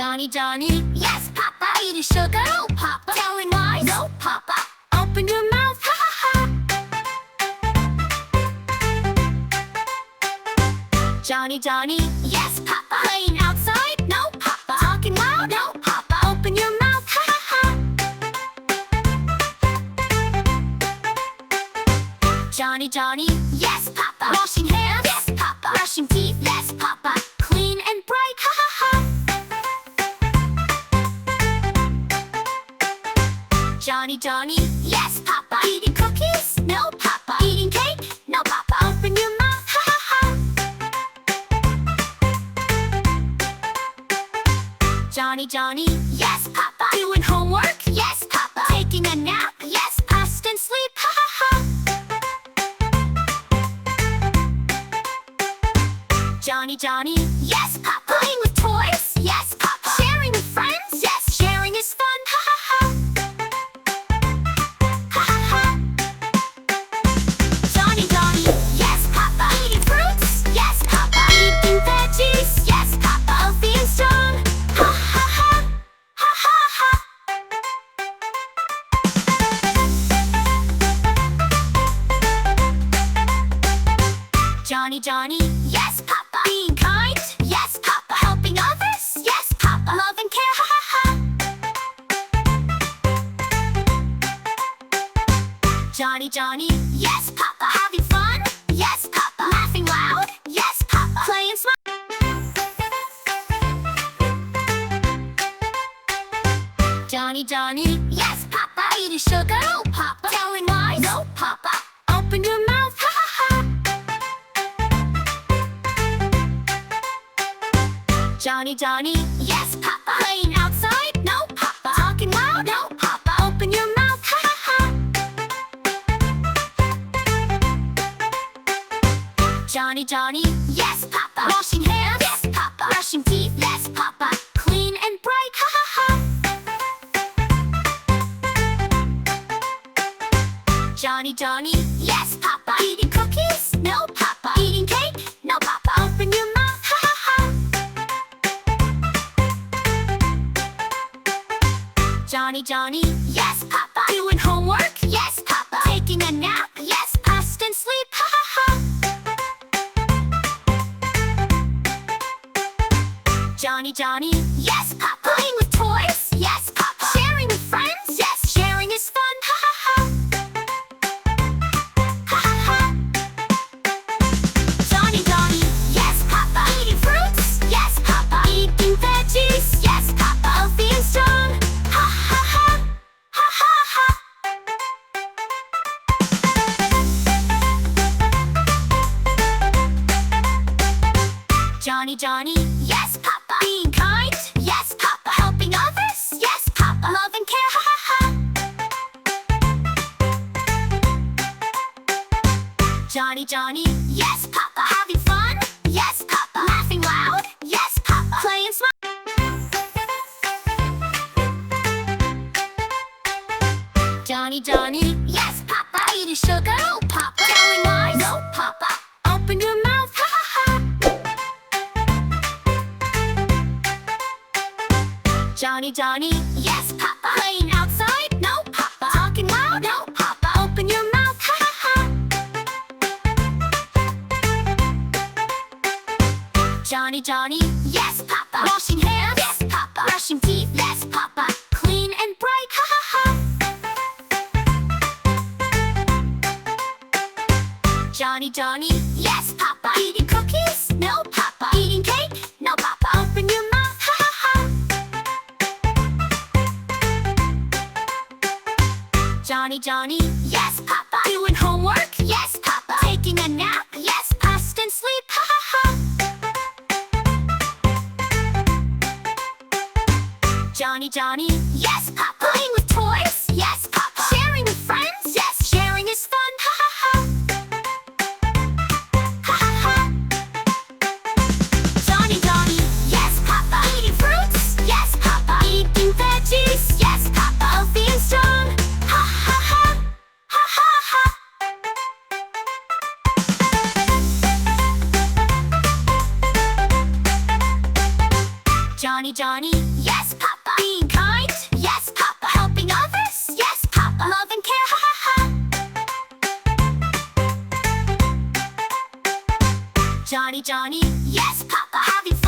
Johny Johny Yes Papa. Eating sugar, no Papa. Telling lies, no Papa. Open your mouth, ha ha ha. Johny Johny Yes Papa. Playing outside, no Papa. Talking loud, no Papa. Open your mouth, ha ha ha. Johny Johny Yes Papa. Washing hands, yes Papa. Brushing teeth, yes Papa. Clean and bright, ha ha ha. Johny Johny Yes Papa. Eating cookies, no Papa. Eating cake, no Papa. Open your mouth, ha ha ha. Johny Johny Yes Papa. Doing homework, yes Papa. Taking a nap, yes, fast and sleep, ha ha ha. Johny Johny Yes Papa. Playing with toys, yes Papa. Sharing with friends, yes, sharing is fun, ha ha ha. Ha ha ha. Johny Johny Yes Papa. Eating fruits, yes Papa. Eating veggies, yes Papa. Healthy and strong, ha ha ha. Ha ha ha. Johny Johny Yes Papa. Being kind, yes Papa. Helping others, yes Papa. Love and care, ha ha ha. Johny Johny Yes Papa. Having fun, yes Papa. Laughing loud, yes Papa. Playing smart. Johny Johny Yes Papa. Eating sugar, no Papa. Telling lies, no Papa. Open your mouth, ha ha ha. Johny Johny Yes Papa. Playing outside, no Papa. Talking loud, no Papa. Open your mouth, ha ha ha. Johny Johny Yes Papa. Washing hands, yes Papa. Brushing teeth, yes Papa. Clean and bright, ha ha ha. Johny Johny Yes Papa. Eating cookies, no Papa. Eating cake, no Papa. Open your mouth, ha ha ha. Johny Johny Yes Papa. Doing homework, yes Papa. Taking a nap, yes, fast and sleep, ha ha ha. Johny Johny Yes Papa. Playing with toys, yes Papa. Sharing with friends, yes, sharing is fun, ha ha ha. Ha ha ha. Johny Johny Yes Papa. Eating fruits, yes Papa. Eating veggies, yes Papa. Healthy and strong, ha ha ha. Ha ha ha. Johny Johny Yes Papa. Being kind, yes Papa. Helping others, yes Papa. Love and care, ha ha ha. Johny Johny Yes Papa. Having fun, yes Papa. Laughing loud, yes Papa. Playing smart. Johny Johny Yes Papa. Eating sugar, no Papa. Telling lies, no Papa. Open your mouth, ha ha ha. Johny Johny Yes Papa. Playing outside, no Papa. Talking loud, no Papa. Open your mouth, ha ha ha. Johny Johny Yes Papa. Washing hands, yes Papa. Brushing teeth, yes Papa. Clean and bright, ha ha ha. Johny Johny Yes Papa. Eating cookies, no Papa. Eating cake, no Papa. Open your mouth, ha ha ha. Johny Johny Yes Papa. Doing homework, yes Papa. Taking a nap, yes, fast and sleep, ha ha ha. Johny Johny Yes Papa. Playing with toys, yes Papa. Sharing with friends, yes, sharing is fun, ha ha ha. Ha ha ha. Johny Johny Yes Papa. Eating fruits, yes Papa. Eating veggies, yes Papa. Healthy and strong, ha ha ha. Ha ha ha. Johny Johny Johny Johny Yes Papa. Having